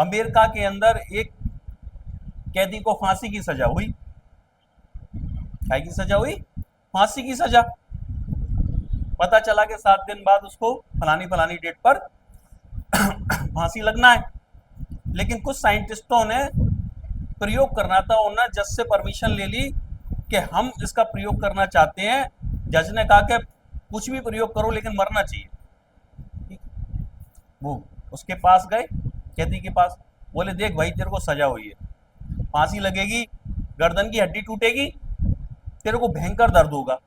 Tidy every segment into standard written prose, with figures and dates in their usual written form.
America के अंदर एक कैदी को फांसी की सजा हुई। क्या की सजा हुई? फांसी की सजा। पता चला कि 7 दिन बाद उसको फलानी फलानी डेट पर फांसी लगना है। लेकिन कुछ साइंटिस्टों ने प्रयोग करना था, उन्होंने जज से परमिशन ले ली कि हम इसका प्रयोग करना चाहते हैं। जज ने कहा कि कुछ भी प्रयोग करो लेकिन मरना चाहिए। वो उसके पास गए, कैदी के पास, बोले देख भाई तेरे को सजा हुई है, फांसी लगेगी, गर्दन की हड्डी टूटेगी, तेरे को भयंकर दर्द होगा,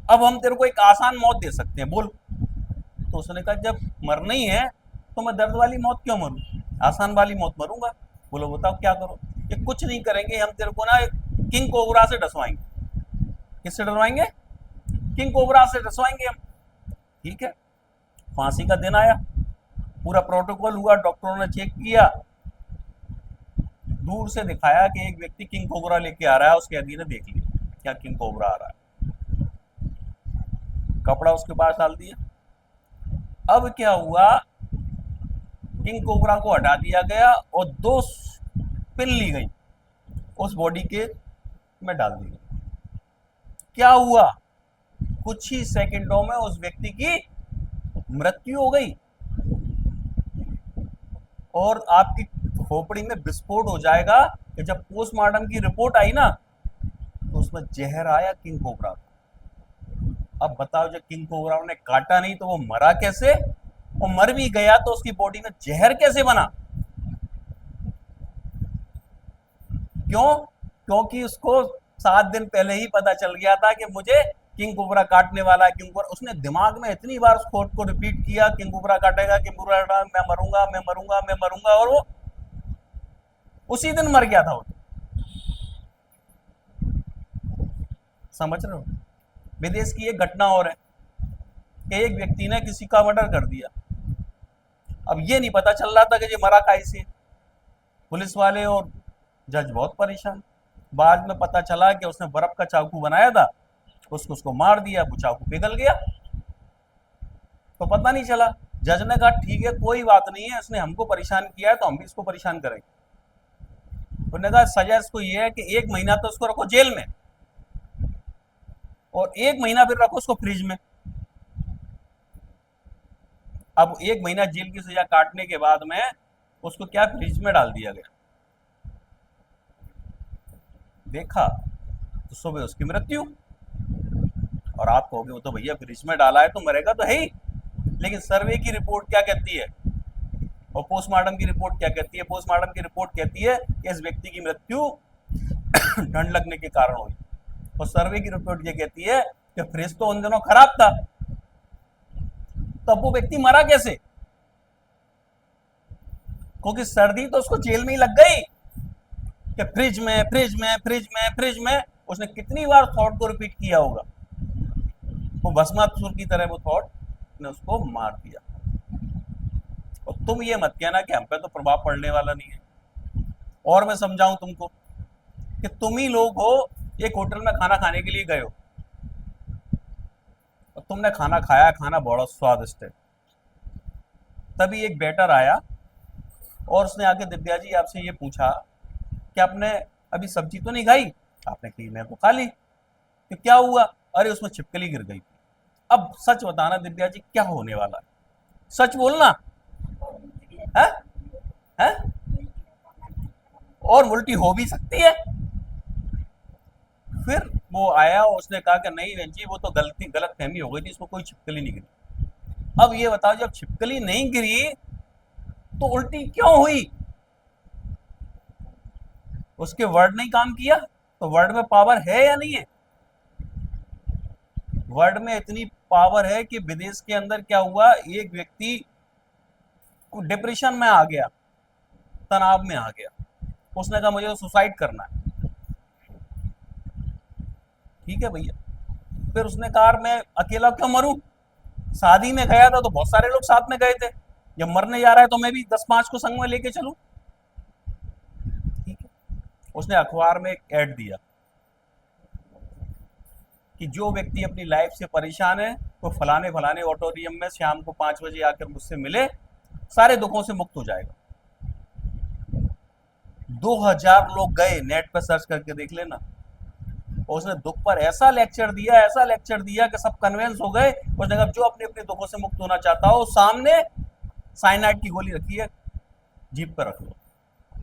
अब हम तेरे को एक आसान मौत दे सकते हैं, बोल। तो उसने कहा जब मरना ही है तो मैं दर्द वाली मौत क्यों मरूं, आसान वाली मौत मरूंगा। बोलो बताओ क्या करो। ये कुछ नहीं करेंगे, हम तेरे को ना एक किंग कोबरा से डसवाएंगे। किससे डसवाएंगे? किंग कोबरा से डसवाएंगे हम। ठीक है, फांसी का दिन आया, पूरा प्रोटोकॉल हुआ, डॉक्टरों ने चेक किया, दूर से दिखाया कि एक व्यक्ति किंग कोबरा लेके आ रहा है। उसके आदमी ने देख लिया क्या किंग कोबरा आ रहा है, कपड़ा उसके पास डाल दिया। अब क्या हुआ, किंग कोबरा को हटा दिया गया और 2 पिन ली गई, उस बॉडी के में डाल दी गई। क्या हुआ, कुछ ही सेकंडों में उस व्यक्ति की मृत्यु हो गई और आपकी खोपड़ी में विस्फोट हो जाएगा कि जब पोस्टमार्टम की रिपोर्ट आई ना तो उसमें जहर आया किंग कोबरा का। अब बताओ, जब किंग कोबरा ने काटा नहीं तो वो मरा कैसे, और मर भी गया तो उसकी बॉडी में जहर कैसे बना? क्यों? क्योंकि उसको 7 दिन पहले ही पता चल गया था कि मुझे किंग कोबरा काटने वाला है। किंग कोबरा, उसने दिमाग में इतनी बार उस कोट को रिपीट किया, किंग कोबरा काटेगा, किंग कोबरा, मैं मरूंगा, मैं मरूंगा, मैं मरूंगा, और वो उसी दिन मर गया था वो। समझ रहे हो? विदेश की एक घटना और है कि एक व्यक्ति ने किसी का मर्डर कर दिया। अब ये नहीं पता चल रहा था कि ये मरा कैसे। पुलिस वाले और जज बहुत परेशान। बाद में पता चला कि उसने बर्फ का चाकू बनाया था, उसको मार दिया, वो चाकू पिघल गया, तो पता नहीं चला। जज ने कहा ठीक है कोई बात नहीं है, इसने हमको परेशान किया है तो हम भी इसको परेशान करेंगे। उन्होंने कहा सजा इसको ये है कि 1 महीना तो इसको रखो जेल में और 1 महीना फिर रखो उसको फ्रिज में। अब 1 महीना जेल की सजा काटने के बाद में उसको क्या फ्रिज में डाल दिया गया। देखा तो सुबह उसकी मृत्यु। और आप कहोगे वो तो भैया फ्रिज में डाला है तो मरेगा तो है ही, लेकिन सर्वे की रिपोर्ट क्या कहती है और पोस्टमार्टम की रिपोर्ट क्या कहती है? पोस्टमार्टम की रिपोर्ट कहती है कि इस व्यक्ति की मृत्यु ठंड लगने के कारण हुई, और सर्वे की रिपोर्ट ये कहती है कि फ्रिज तो उन दिनों खराब था, तब वो व्यक्ति मरा कैसे? क्योंकि सर्दी तो उसको जेल में ही लग गई कि फ्रिज में, फ्रिज में, फ्रिज में, फ्रिज में। उसने कितनी बार थॉट को रिपीट किया होगा, वो भस्मासुर की तरह वो थॉट ने उसको मार दिया। और तुम ये मत कहना कि हम पे तो प्रभाव पड़ने वाला नहीं है। और मैं समझाऊं तुमको कि तुम ही लोग हो, एक होटल में खाना खाने के लिए गए हो और तुमने खाना खाया, खाना बहुत स्वादिष्ट है। तभी एक वेटर आया और उसने आके दिव्या जी आपसे ये पूछा कि आपने अभी सब्जी तो नहीं खाई? आपने कही मैं तो खा ली। तो क्या हुआ? अरे उसमें छिपकली गिर गई। अब सच बताना दिव्या जी क्या होने वाला है, सच बोलना है? है? और उल्टी हो भी सकती है। फिर वो आया और उसने कहा कि नहीं बहन जी वो तो गलत फहमी हो गई थी, इसमें कोई छिपकली नहीं गिरी। अब ये बताओ जब छिपकली नहीं गिरी तो उल्टी क्यों हुई? उसके वर्ड नहीं काम किया? तो वर्ड में पावर है या नहीं है? वर्ड में इतनी पावर है कि विदेश के अंदर क्या हुआ, एक व्यक्ति डिप्रेशन में आ गया, तनाव में आ गया, उसने कहा मुझे तो सुसाइड करना है। ठीक है भैया, फिर उसने कहा मैं अकेला क्यों मरूं, शादी में गया था तो बहुत सारे लोग साथ में गए थे, जब मरने जा रहा है तो मैं भी 10-5 को संग में लेके चलूं। ठीक है, उसने अखबार में एक ऐड दिया कि जो व्यक्ति अपनी लाइफ से परेशान है वो फलाने फलाने ऑडिटोरियम में शाम को 5 बजे आकर मुझसे मिले, सारे दुखों से मुक्त हो जाएगा। 2000 लोग गए, नेट पर सर्च करके देख लेना। और उसने दुख पर ऐसा लेक्चर दिया, ऐसा लेक्चर दिया कि सब कन्विंस हो गए। उसने कहा जो अपने अपने दुखों से मुक्त होना चाहता हो, सामने साइनाइड की गोली रखी है, जीप पर रख लो।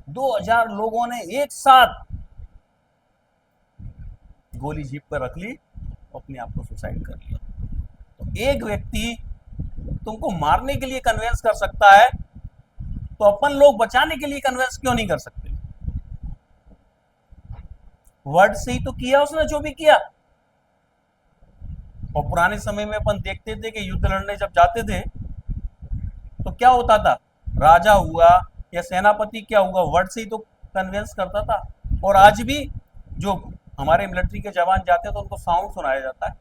2000 लोगों ने एक साथ गोली जीप पर रख ली, अपने आप को सुसाइड कर लिया। तो एक व्यक्ति तुमको मारने के लिए कन्विंस कर सकता है, तो अपन लोग बचाने के लिए कन्विंस क्यों नहीं कर सकते? वर्ड से ही तो किया उसने जो भी किया। और पुराने समय में अपन देखते थे कि युद्ध लड़ने जब जाते थे तो क्या होता था, राजा हुआ या सेनापति क्या हुआ, वर्ड से ही तो कन्विंस करता था। और आज भी जो हमारे मिलिट्री के जवान जाते हैं तो उनको साउंड सुनाया जाता है।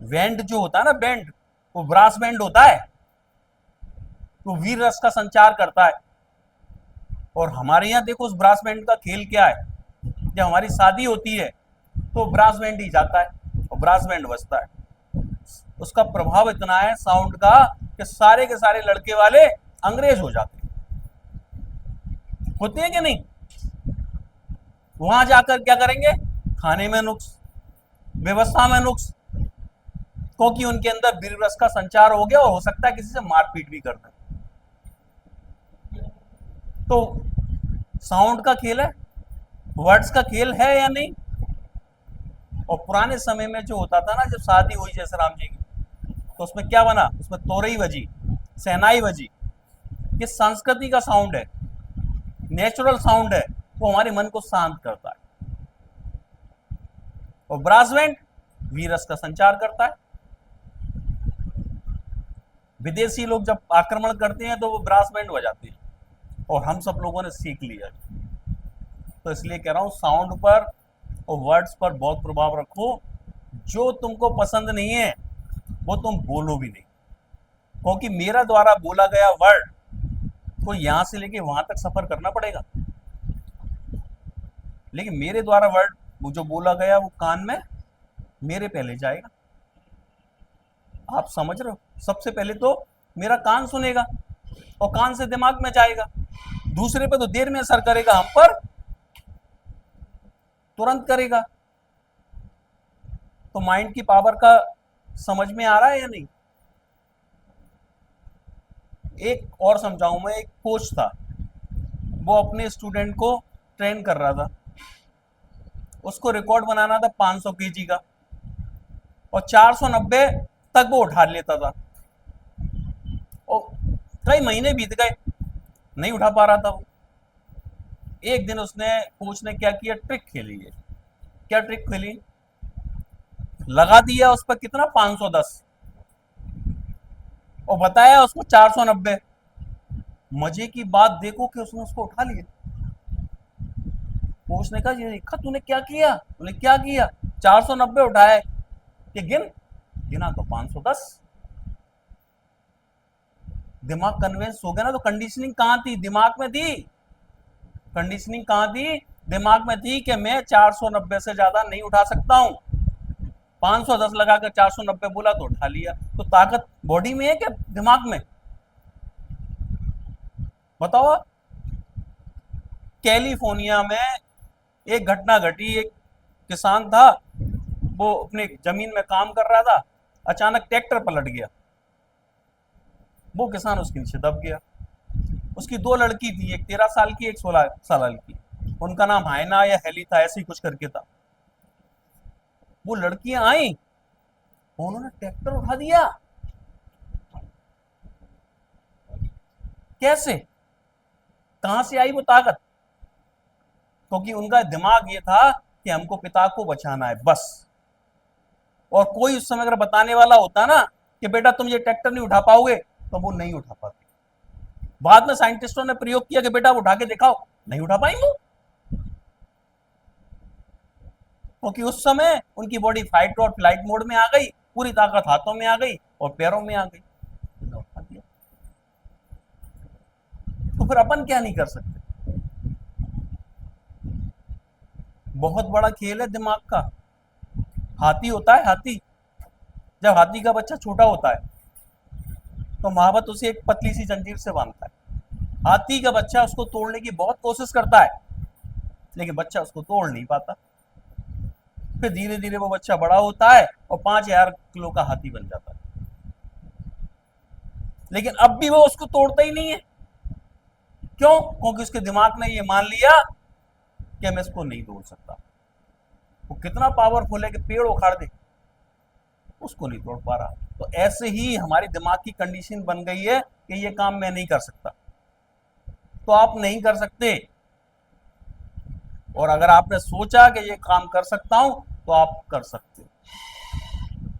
बैंड जो होता है ना, बैंड, वो ब्रास बैंड होता है, तो वीर रस का संचार करता है। और हमारे यहाँ देखो उस ब्रास बैंड का खेल क्या है, जब हमारी शादी होती है तो ब्रास बैंड ही जाता है और ब्रास बैंड बजता है। उसका प्रभाव इतना है साउंड का कि सारे के सारे लड़के वाले अंग्रेज हो जाते हैं। होते हैं कि नहीं? वहां जाकर क्या करेंगे, खाने में नुक्स, व्यवस्था में नुक्स, क्योंकि उनके अंदर वीर रस का संचार हो गया और हो सकता है किसी से मारपीट भी कर दें। तो साउंड का खेल है, वर्ड्स का खेल है या नहीं? और पुराने समय में जो होता था ना, जब शादी हुई जैसे राम जी की, तो उसमें क्या बना, उसमें तोरई बजी, सहनाई बजी। ये संस्कृति का साउंड है, नेचुरल साउंड है, वो हमारे मन को शांत करता है। और ब्रास बैंड वीरस का संचार करता है। विदेशी लोग जब आक्रमण करते हैं तो वो ब्रास बैंड बजाते हैं, और हम सब लोगों ने सीख लिया। तो इसलिए कह रहा हूं, साउंड पर और वर्ड्स पर बहुत प्रभाव रखो। जो तुमको पसंद नहीं है वो तुम बोलो भी नहीं, क्योंकि मेरा द्वारा बोला गया वर्ड को यहां से लेके वहां तक सफर करना पड़ेगा, लेकिन मेरे द्वारा वर्ड वो जो बोला गया वो कान में मेरे पहले जाएगा। आप समझ रहे हो? सबसे पहले तो मेरा कान सुनेगा और कान से दिमाग में जाएगा, दूसरे पे तो देर में असर करेगा, हम पर तुरंत करेगा। तो माइंड की पावर का समझ में आ रहा है या नहीं? एक और समझाऊं मैं, एक कोच था, वो अपने स्टूडेंट को ट्रेन कर रहा था। उसको रिकॉर्ड बनाना था 500 केजी का, और 490 तक वो उठा लेता था। और कई महीने बीत गए, नहीं उठा पा रहा था वो। एक दिन उसने, कोच ने क्या किया, ट्रिक खेली है। क्या ट्रिक खेली? लगा दिया उस पर कितना, 510, और बताया उसको 490। मजे की बात देखो कि उसने उसको उठा लिया। कोच ने कहा, ये देखा तूने क्या किया? बोले क्या किया? 490 उठाए। कि गिना तो 510। दिमाग कन्विंस हो गया ना। तो कंडीशनिंग कहां थी? दिमाग में थी। कंडीशनिंग कहां थी? दिमाग में थी कि मैं 490 से ज्यादा नहीं उठा सकता हूं। 510 लगाकर 490 बोला तो उठा लिया। तो ताकत बॉडी में है क्या दिमाग में? बताओ। कैलिफोर्निया में एक घटना घटी। एक किसान था, वो अपने जमीन में काम कर रहा था, अचानक ट्रैक्टर पलट गया। वो किसान उसके नीचे दब गया। उसकी 2 लड़की थी, एक 13 साल की, एक 16 साल की। उनका नाम हाइना या हेली था, ऐसे ही कुछ करके था। वो लड़कियां आई, उन्होंने ट्रैक्टर उठा दिया। कैसे, कहां से आई वो ताकत? क्योंकि उनका दिमाग ये था कि हमको पिता को बचाना है, बस। और कोई उस समय अगर बताने वाला होता ना कि बेटा तुम ये ट्रैक्टर नहीं उठा पाओगे, तो वो नहीं उठा पाते। बाद में साइंटिस्टों ने प्रयोग किया कि बेटा उठा के दिखाओ, नहीं उठा पाई वो, क्योंकि उस समय उनकी बॉडी फाइट और फ्लाइट मोड में आ गई, पूरी ताकत हाथों में आ गई और पैरों में आ गई। उठा दिया। तो फिर अपन क्या नहीं कर सकते? बहुत बड़ा खेल है दिमाग का। हाथी होता है, हाथी, जब हाथी का बच्चा छोटा होता है तो महावत उसे एक पतली सी जंजीर से बांधता है। हाथी का बच्चा उसको तोड़ने की बहुत कोशिश करता है, लेकिन बच्चा उसको तोड़ नहीं पाता। फिर धीरे धीरे वो बच्चा बड़ा होता है और 5,000 किलो का हाथी बन जाता है, लेकिन अब भी वो उसको तोड़ता ही नहीं है। क्यों? क्योंकि उसके दिमाग ने ये मान लिया कि मैं इसको नहीं तोड़ सकता। वो कितना पावरफुल है कि पेड़ उखाड़ दे, उसको नहीं तोड़ पा रहा। तो ऐसे ही हमारे दिमाग की कंडीशन बन गई है कि ये काम मैं नहीं कर सकता, तो आप नहीं कर सकते। और अगर आपने सोचा कि ये काम कर सकता हूं, तो आप कर सकते हो।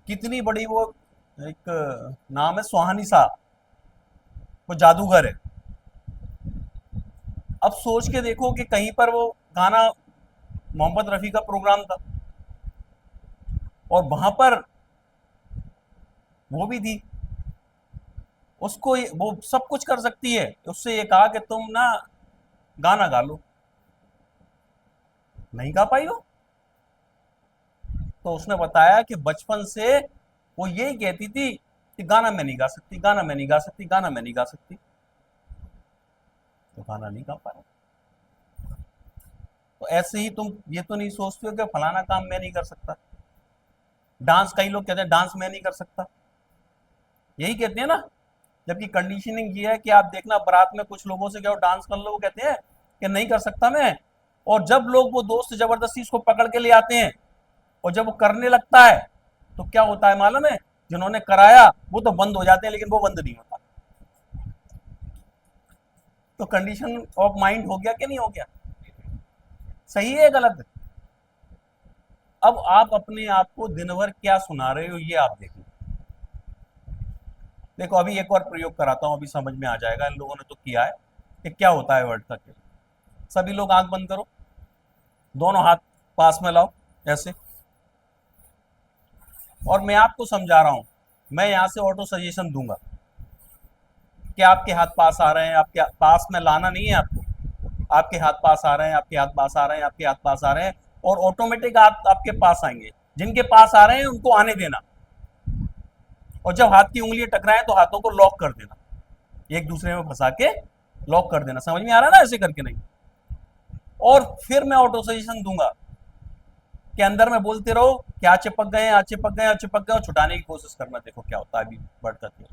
कितनी बड़ी वो, एक नाम है सुहानी साहब, वो जादूगर है। अब सोच के देखो कि कहीं पर वो गाना, मोहम्मद रफी का प्रोग्राम था और वहां पर वो भी थी, उसको वो सब कुछ कर सकती है, उससे ये कहा कि तुम ना गाना गा लो, नहीं गा पाई हो। तो उसने बताया कि बचपन से वो यही कहती थी कि गाना मैं नहीं गा सकती, गाना मैं नहीं गा सकती, गाना मैं नहीं गा सकती, तो गाना नहीं गा पाया। तो ऐसे ही तुम ये तो नहीं सोचते हो कि फलाना काम मैं नहीं कर सकता। डांस, कई लोग कहते हैं डांस मैं नहीं कर सकता, यही कहते हैं ना। जबकि कंडीशनिंग ये है कि आप देखना, बारात में कुछ लोगों से क्या डांस कर लो, वो कहते हैं कि नहीं कर सकता मैं। और जब लोग, वो दोस्त जबरदस्ती उसको पकड़ के ले आते हैं और जब वो करने लगता है, तो क्या होता है मालूम है? जिन्होंने कराया वो तो बंद हो जाते हैं, लेकिन वो बंद नहीं होता। तो कंडीशन ऑफ माइंड हो गया कि नहीं हो गया? सही है गलत है? अब आप अपने आप को दिन भर क्या सुना रहे हो, ये आप देखो। देखो अभी एक और प्रयोग कराता हूं, अभी समझ में आ जाएगा। इन लोगों ने तो किया है कि क्या होता है वर्ड का खेल। सभी लोग आंख बंद करो, दोनों हाथ पास में लाओ ऐसे, और मैं आपको समझा रहा हूं। मैं यहां से ऑटो सजेशन दूंगा कि आपके हाथ पास आ रहे हैं, आपके पास में लाना नहीं है आपको। आपके हाथ पास आ रहे हैं, आपके हाथ पास आ रहे हैं, आपके हाथ पास आ रहे हैं, और ऑटोमेटिक हाथ आपके पास आएंगे। जिनके पास आ रहे हैं उनको आने देना, और जब हाथ की उंगलियां टकराएं तो हाथों को लॉक कर देना, एक दूसरे में फंसा के लॉक कर देना। समझ में आ रहा है ना? ऐसे करके नहीं। और फिर मैं ऑटो सजेशन दूंगा कि अंदर में बोलते रहो कि आज चिपक गए, आज चिपक गए, आज चिपक गए, और छुटाने की कोशिश करना। देखो क्या होता है। अभी बढ़ता है,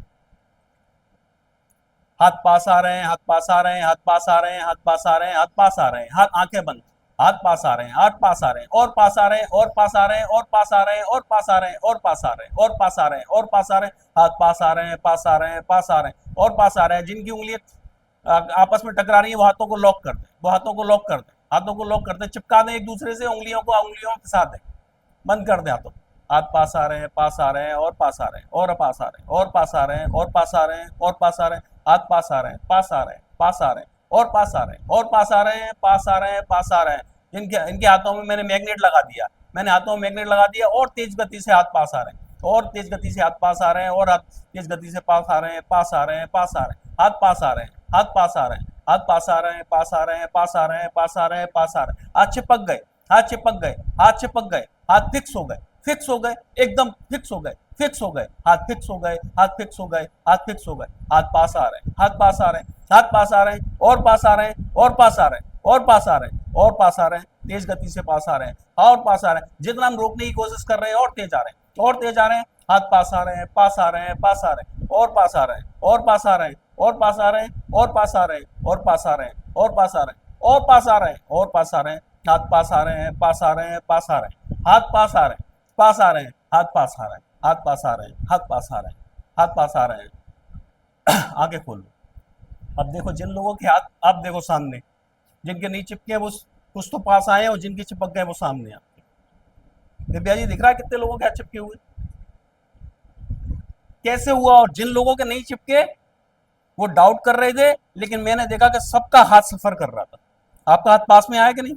हाथ पास आ रहे हैं, हाथ पास आ रहे हैं, हाथ पास आ रहे हैं, हाथ पास आ रहे हैं, हाथ पास आ रहे हैं, हाथ, आंखें बंद, हाथ पास आ रहे हैं, हाथ पास आ रहे हैं, और पास आ रहे हैं, और पास आ रहे हैं, और पास आ रहे हैं, और पास आ रहे हैं, और पास आ रहे हैं, और पास आ रहे हैं, और पास आ रहे हैं, हाथ पास आ रहे हैं, पास आ रहे हैं, पास आ रहे हैं, और पास आ रहे हैं। जिनकी उंगलियां आपस में टकरा रही है, वो हाथों को लॉक कर दें, वो हाथों को लॉक कर दें, हाथों को लॉक कर दें, चिपका दें एक दूसरे से, उंगलियों को उंगलियों के साथ दें, बंद कर दें हाथों। हाथ पास आ रहे हैं, पास आ रहे हैं, और पास आ रहे हैं, और पास आ रहे हैं, और पास आ रहे हैं, और पास आ रहे हैं, और पास आ रहे हैं, हाथ पास आ रहे हैं, पास आ रहे हैं, पास आ रहे हैं, और पास आ रहे हैं, और पास आ रहे हैं, पास आ रहे हैं, पास आ रहे हैं। इनके इनके हाथों में मैंने मैग्नेट लगा दिया, मैंने हाथों में मैग्नेट लगा दिया, और तेज गति से हाथ पास आ रहे हैं, और तेज गति से हाथ पास आ रहे हैं, और हाथ तेज गति से पास आ रहे हैं, पास आ रहे हैं, पास आ रहे हैं, हाथ पास आ रहे हैं, हाथ पास आ रहे हैं, हाथ पास आ रहे हैं, पास आ रहे हैं, पास आ रहे हैं, पास आ रहे हैं, पास आ रहे हैं, हाथ चिपक गए, हाथ चिपक गए, हाथ चिपक गए, हाथ फिक्स हो गए, फिक्स हो गए, एकदम फिक्स हो गए, फिक्स हो गए, हाथ फिक्स हो गए, हाथ फिक्स हो गए, हाथ फिक्स हो गए, हाथ पास आ रहे हैं, हाथ पास आ रहे हैं, हाथ पास आ रहे हैं, और पास आ रहे हैं, और पास आ रहे हैं, और पास आ रहे हैं, और पास आ रहे हैं, तेज गति से पास आ रहे हैं, और पास आ रहे हैं। जितना हम रोकने की कोशिश कर रहे हैं, और तेज आ रहे हैं, और तेज आ रहे हैं, हाथ पास आ रहे हैं, पास आ रहे हैं, पास आ रहे हैं, और पास आ रहे हैं, और पास आ रहे हैं, और पास आ रहे हैं, और पास आ रहे हैं, और पास आ रहे हैं, और पास आ रहे हैं, और पास आ रहे हैं, और पास आ रहे हैं, हाथ पास आ रहे हैं, पास आ रहे हैं, पास आ रहे हैं, हाथ पास आ रहे हैं, पास आ रहे हैं, हाथ पास आ रहे हैं, हाथ पास आ रहे हैं, हाथ पास आ रहे हैं, हाथ पास आ रहे हैं। आगे खोल लो। अब देखो जिन लोगों के हाथ, अब देखो सामने, जिनके नहीं चिपके वो कुछ तो पास आए, और जिनके चिपक गए वो सामने आपके। दिव्या जी दिख रहा है कितने लोगों के हाथ चिपके हुए? कैसे हुआ? और जिन लोगों के नहीं चिपके वो डाउट कर रहे थे, लेकिन मैंने देखा कि सबका हाथ सफर कर रहा था। आपका हाथ पास में आया कि नहीं?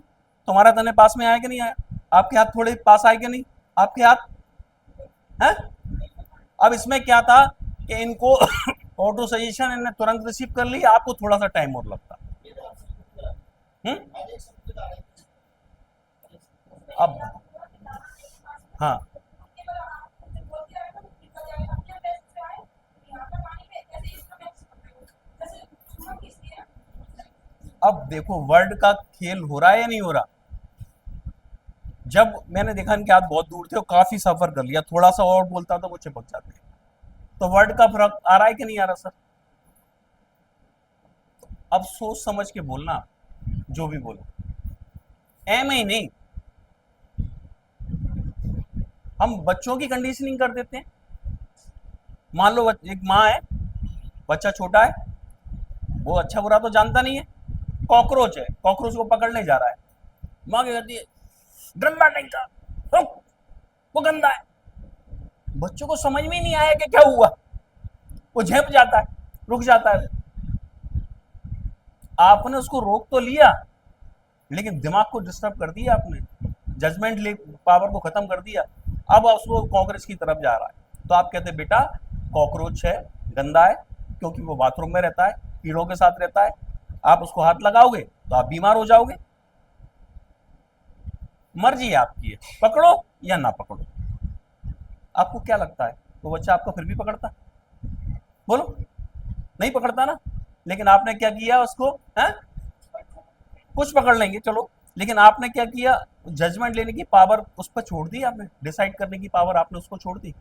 तुम्हारा तने पास में आया कि नहीं आया? आपके हाथ थोड़े पास आए कि नहीं? आपके हाथ हैं? अब इसमें क्या था कि इनको ऑटो सजेशन इन्हें तुरंत रिसीव कर ली, आपको थोड़ा सा टाइम और लगता। हम्म। अब हाँ, अब देखो वर्ड का खेल हो रहा है या नहीं हो रहा। जब मैंने देखा इनके हाथ बहुत दूर थे और काफी सफर कर लिया, थोड़ा सा और बोलता तो वो चिपक जाते। तो वर्ड का फर्क आ रहा है कि नहीं आ रहा सर। अब सोच समझ के बोलना, जो भी बोलो एम ही नहीं। हम बच्चों की कंडीशनिंग कर देते हैं। मान लो एक माँ है, बच्चा छोटा है, वो अच्छा बुरा तो जानता नहीं है, कॉकरोच है, कॉकरोच को पकड़ने जा रहा है, माँ क्या कहती है, गंदा नहीं था, रुक, वो गंदा है। बच्चों को समझ में ही नहीं आया कि क्या हुआ, वो झेप जाता है, रुक जाता है। आपने उसको रोक तो लिया, लेकिन दिमाग को डिस्टर्ब कर दिया आपने, जजमेंट पावर को खत्म कर दिया। अब उसको कॉकरोच की तरफ जा रहा है, तो आप कहते बेटा कॉकरोच है, गंदा है, क्योंकि वो बाथरूम में रहता है, कीड़ों के साथ रहता है, आप उसको हाथ लगाओगे तो आप बीमार हो जाओगे। मर्जी है आपकी है, पकड़ो या ना पकड़ो। आपको क्या लगता है वो बच्चा आपको फिर भी पकड़ता? बोलो, नहीं पकड़ता ना। लेकिन आपने क्या किया उसको, है कुछ पकड़ लेंगे चलो, लेकिन आपने क्या किया, जजमेंट लेने की पावर उस पर छोड़ दी आपने, डिसाइड करने की पावर आपने उसको छोड़ दी।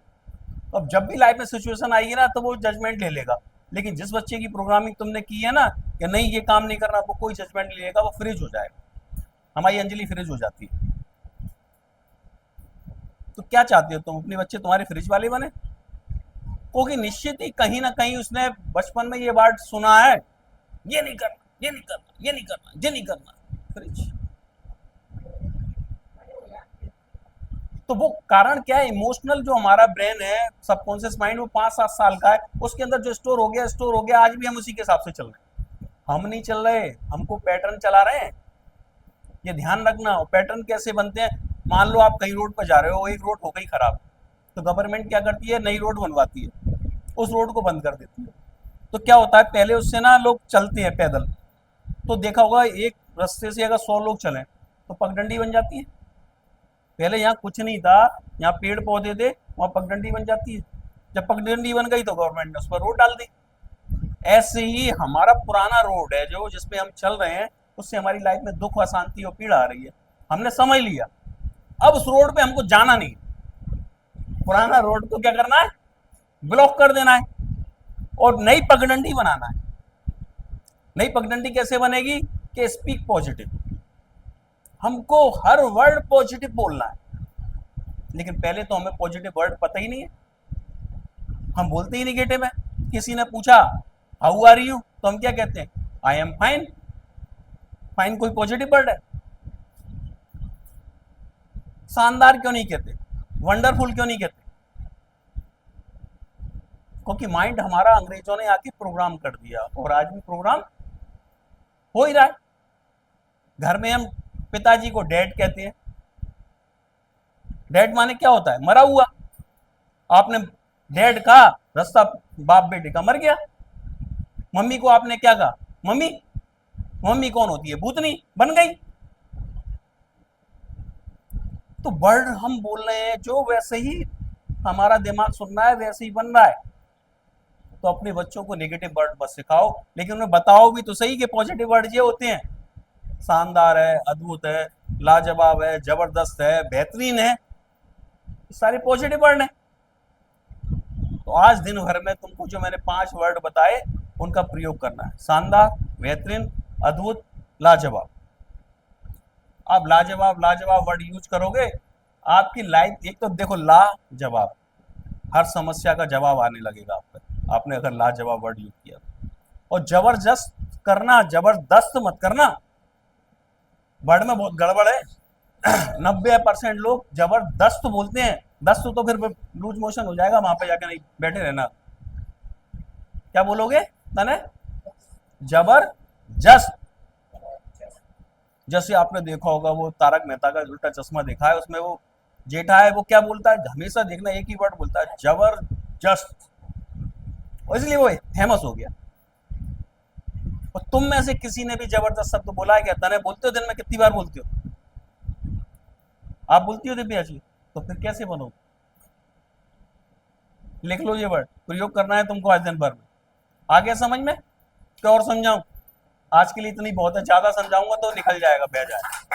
अब जब भी लाइफ में सिचुएशन आएगी ना तो वो जजमेंट ले लेगा। लेकिन जिस बच्चे की प्रोग्रामिंग तुमने की है ना कि नहीं ये काम नहीं करना, वो कोई जजमेंट नहीं लेगा, वो फ्रिज हो जाएगा। हमारी अंजलि फ्रिज हो जाती है। तो क्या चाहती हो तुम, अपने बच्चे तुम्हारे फ्रिज वाले बने? क्योंकि निश्चित ही कहीं ना कहीं उसने बचपन में ये वर्ड सुना है, ये नहीं करना, ये नहीं करना, ये नहीं करना, ये नहीं करना, फ्रिज। तो वो कारण क्या है, इमोशनल जो हमारा ब्रेन है, सबकॉन्शियस माइंड, वो 5-7 साल का है, उसके अंदर जो स्टोर हो गया स्टोर हो गया, आज भी हम उसी के हिसाब से चल रहे हैं। हम नहीं चल रहे, हमको पैटर्न चला रहे हैं। ये ध्यान रखना। पैटर्न कैसे बनते हैं, मान लो आप कहीं रोड पर जा रहे हो, एक रोड हो गई खराब, तो गवर्नमेंट क्या करती है, नई रोड बनवाती है, उस रोड को बंद कर देती है। तो क्या होता है, पहले उससे ना लोग चलते हैं पैदल, तो देखा होगा एक रास्ते से अगर 100 लोग चलें तो पगडंडी बन जाती है। पहले यहाँ कुछ नहीं था, यहाँ पेड़ पौधे थे, वहाँ पगडंडी बन जाती है। जब पगडंडी बन गई तो गवर्नमेंट ने उस पर रोड डाल दी। ऐसे ही हमारा पुराना रोड है जो जिसपे हम चल रहे हैं, उससे हमारी लाइफ में दुख, अशांति और पीड़ा आ रही है। हमने समझ लिया, अब उस रोड पे हमको जाना नहीं, पुराना रोड को क्या करना है, ब्लॉक कर देना है और नई पगडंडी बनाना है। नई पगडंडी कैसे बनेगी कि स्पीक पॉजिटिव, हमको हर वर्ड पॉजिटिव बोलना है। लेकिन पहले तो हमें पॉजिटिव वर्ड पता ही नहीं है, हम बोलते ही निगेटिव है। किसी ने पूछा हाउ आर यू, तो हम क्या कहते हैं, आई एम फाइन। फाइन कोई पॉजिटिव वर्ड है? शानदार क्यों नहीं कहते, वंडरफुल क्यों नहीं कहते? क्योंकि माइंड हमारा अंग्रेजों ने आके प्रोग्राम कर दिया, और आज भी प्रोग्राम हो ही रहा है। घर में हम पिताजी को डैड कहते हैं। डैड माने क्या होता है, मरा हुआ। आपने डैड कहा, रास्ता बाप बेटे का मर गया। मम्मी को आपने क्या कहा, मम्मी। मम्मी कौन होती है, भूतनी बन गई। तो वर्ड हम बोल रहे हैं जो वैसे ही हमारा दिमाग सुन रहा है वैसे ही बन रहा है। तो अपने बच्चों को नेगेटिव वर्ड मत सिखाओ, लेकिन उन्हें बताओ भी तो सही कि पॉजिटिव वर्ड ये होते हैं, शानदार है, अद्भुत है, लाजवाब है, जबरदस्त है, बेहतरीन है, सारे पॉजिटिव वर्ड हैं। तो आज दिन भर में तुमको जो मैंने 5 वर्ड बताए उनका प्रयोग करना है, शानदार, बेहतरीन, अद्भुत, लाजवाब। आप लाजवाब लाजवाब वर्ड यूज करोगे, आपकी लाइफ, एक तो देखो लाजवाब, हर समस्या का जवाब आने लगेगा आपका, आपने अगर लाजवाब वर्ड यूज किया। और जबरदस्त करना, जबरदस्त मत करना, वर्ड में बहुत गड़बड़ है। 90% लोग जबरदस्त बोलते हैं, दस्त तो फिर लूज मोशन हो जाएगा, वहां पे जाके नहीं बैठे रहना। क्या बोलोगे तने, जबरदस्त। जैसे आपने देखा होगा वो तारक मेहता का उल्टा चश्मा देखा है, उसमें वो जेठा है, वो क्या बोलता है, हमेशा देखना एक ही वर्ड बोलता है, जबरदस्त, और इसलिए वो फेमस हो गया। और तुम में से किसी ने भी जबरदस्त शब्द बोला है क्या? तने बोलते हो, दिन में कितनी बार बोलते हो? आप बोलती हो दिव्या जी? तो फिर कैसे बनोगे? लिख लो ये वर्ड, प्रयोग करना है तुमको आज दिन भर में। आ गया समझ में? क्या और समझाऊं? आज के लिए इतनी बहुत है, ज्यादा समझाऊंगा तो निकल जाएगा, बह जाए।